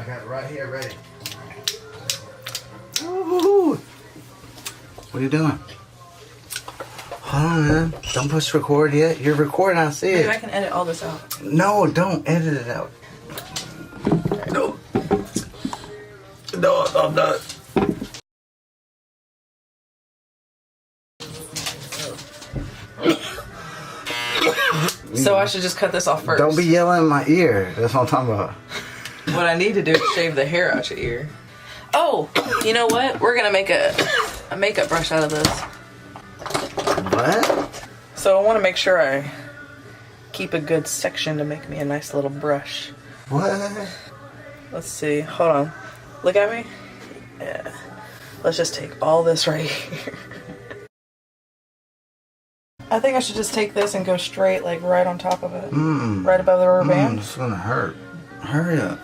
I got it right here, ready. Ooh. What are you doing? Hold on, man. Don't push record yet. You're recording, I see Maybe it. I can edit all this out. No, don't edit it out. No. No, I'm not. So I should just cut this off first. Don't be yelling in my ear. That's what I'm talking about. What I need to do is shave the hair out your ear. Oh, you know what? We're gonna make a makeup brush out of this. What? So I want to make sure I keep a good section to make me a nice little brush. What? Let's see. Hold on. Look at me. Yeah. Let's just take all this right here. I think I should just take this and go straight, like right on top of it. Right above the rubber band. It's gonna hurt. Hurry up.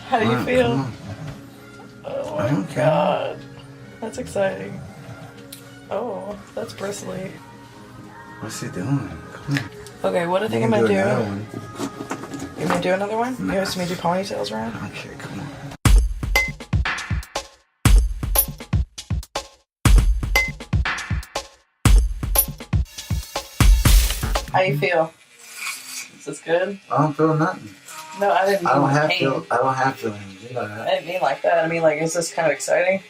How do you feel? Oh my Okay. god. That's exciting. Oh, that's bristly. What's he doing? Come on. Okay, what I think I'm You gonna can do. another one. You want me to do another one? Nah. You want me to do ponytails around? Okay, come on. How you feel? Is this good? I don't feel nothing. No, I didn't mean I don't like have pain. feel. I don't have feelings. You know I that. didn't mean like that. I mean like, is this kind of exciting?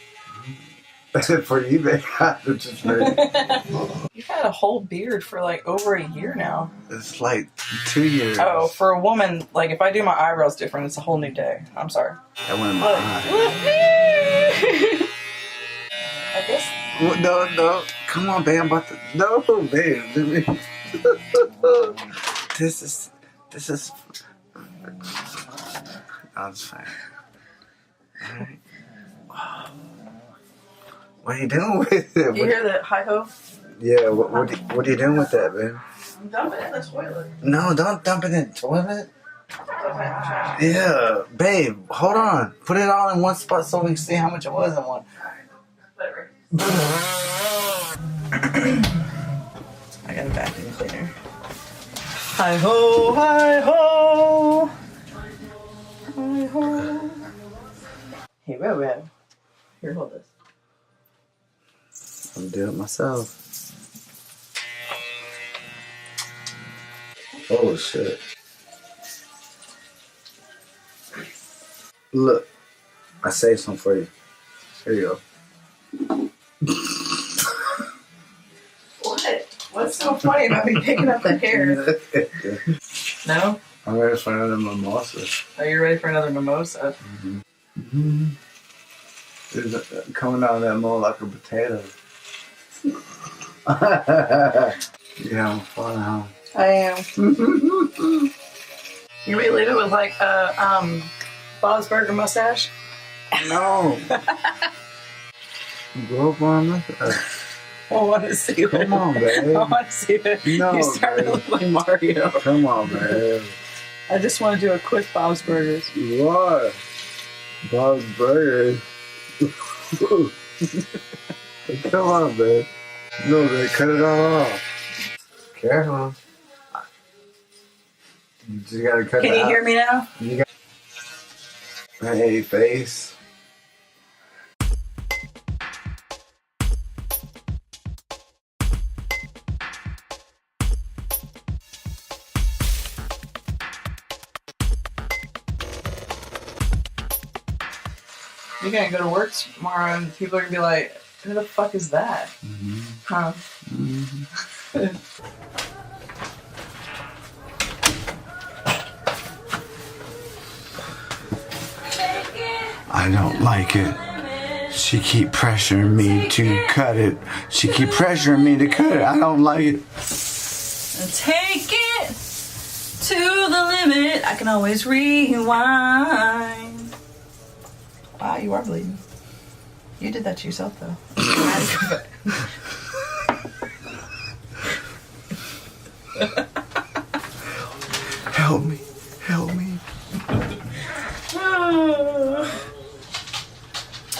For you, babe. It's just very. You've had a whole beard for like over a year now. It's like 2 years. Oh, for a woman, like if I do my eyebrows different, it's a whole new day. I'm sorry. That went in my Look. eye. I guess. Well, no. Come on, babe. I'm about to. No, babe. This is. I'm just fine. Alright. What are you doing with it? You hear that hi ho? Yeah, what are you doing with that, babe? I'm dumping it in the toilet. No, don't dump it in the toilet. Okay. Yeah, babe, hold on. Put it all in one spot so we can see how much it was in one. Whatever. I got a vacuum cleaner. Hi ho, hi ho. Hi ho. Hey, whoa. Here, hold this. I'm doing it myself. Oh shit. Look, I saved some for you. Here you go. What? What's so funny about me picking up the hair? No? I'm ready for another mimosa. Are you ready for another mimosa? It's coming out of that mold like a potato. Yeah, I'm fun, huh? I am. You really leave it with like Bob's Burger mustache? No. Go up on this. I want to see it. Come on, babe. I want to see it. No, You started to babe. look like Mario. Come on, babe. I just want to do a quick Bob's Burgers. What? Bob's Burgers. Come on, babe. No, babe, cut it all off. Careful. You just gotta cut it Can you out. hear me now? You got... Hey, face. You're going to go to work tomorrow and people are going to be like, who the fuck is that? Huh? I don't like it. She keep pressuring me to cut it. She keep pressuring me to cut it. I don't like it. Take it to the limit. I can always rewind. Wow, you are bleeding. You did that to yourself, though. Help me. Help me.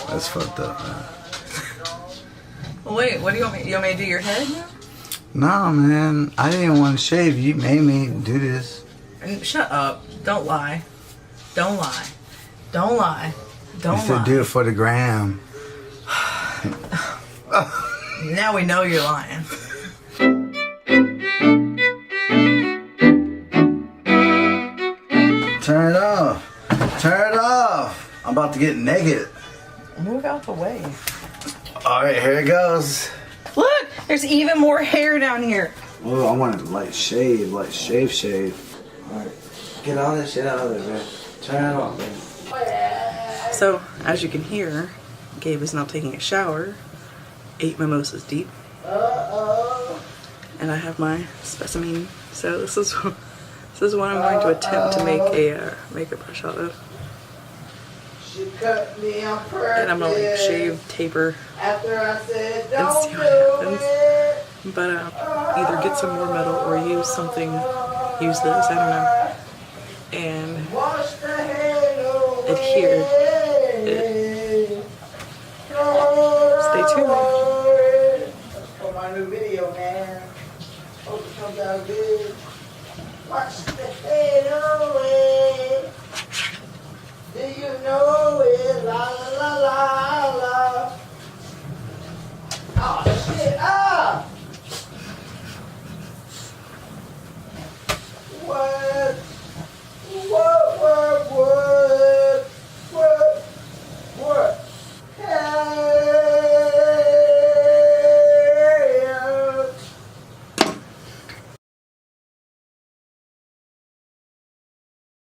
That's fucked up, man. Wait, What do you want me? You want me to do your head now? No, man. I didn't want to shave. You made me do this. Shut up. Don't lie. Don't lie. Don't lie. Don't You said do it for the gram. Now we know you're lying. Turn it off. Turn it off. I'm about to get naked. Move out the way. All right, here it goes. Look, there's even more hair down here. Oh, I want to like shave. All right, get all this shit out of there, man. Turn it off, man. So, as you can hear, Gabe is now taking a shower, 8 mimosas deep. And I have my specimen. So this is what I'm going to attempt to make a makeup brush out of. And I'm gonna like shave, taper, and see what happens. But either get some more metal or use this, I don't know, and adhere it. Stay tuned. For my new video, man. Hope it comes out good. Watch the head away. Do you know it? La, la,